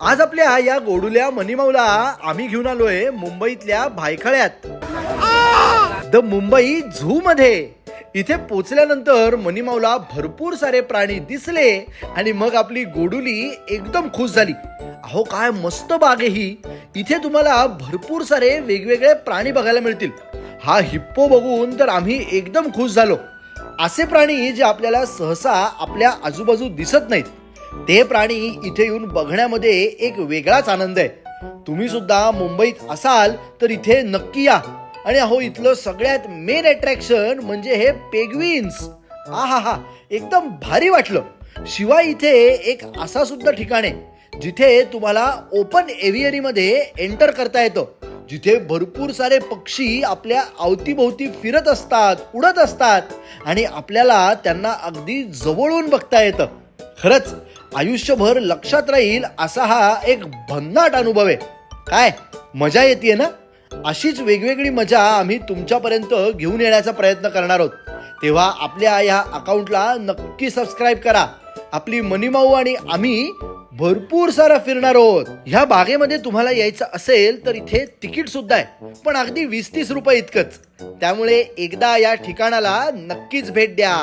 आज आपल्या या गोडुल्या मनीमाऊला आम्ही घेऊन आलोय मुंबईतल्या भायखळ्यात द मुंबई झू मध्ये। इथे पोचल्यानंतर मनीमाऊला भरपूर सारे प्राणी दिसले आणि मग आपली गोडुली एकदम खुश झाली। अहो काय मस्त बाग आहे ही। इथे तुम्हाला भरपूर सारे वेगवेगळे प्राणी बघायला मिळतील। हा हिप्पो बघून तर आम्ही एकदम खुश झालो। असे प्राणी जे आपल्याला सहसा आपल्या आजूबाजू दिसत नाहीत, ते प्राणी इथे येऊन बघण्यामध्ये एक वेगळाच आनंद आहे। तुम्ही सुद्धा मुंबईत असाल तर इथे नक्की या। आणि अहो इथलं सगळ्यात मेन अट्रॅक्शन म्हणजे हे पेंग्विन्स। आहा, एकदम भारी वाटलं। शिवाय इथे एक असा सुद्धा ठिकाण आहे जिथे तुम्हाला ओपन एव्हियरी मध्ये एंटर करता येतं, जिथे भरपूर सारे पक्षी आपल्या अवतीभोवती फिरत असतात, उडत असतात आणि आपल्याला त्यांना अगदी जवळून बघता येतं। खरंच आयुष्यभर लक्षात राहील असा हा एक भन्नाट अनुभव आहे। काय मजा येते ना? अशीच वेगवेगळी मजा आम्ही तुमच्यापर्यंत घेऊन येण्याचा प्रयत्न करणार आहोत। तेव्हा आपल्या ह्या अकाउंटला नक्की सबस्क्राईब करा। आपली मनीमाऊ आणि आम्ही भरपूर सारा फिरणार आहोत। ह्या बागेमध्ये तुम्हाला यायचं असेल तर इथे तिकीट सुद्धा आहे, पण अगदी 20-30 रुपये इतकंच। त्यामुळे एकदा या ठिकाणाला नक्कीच भेट द्या।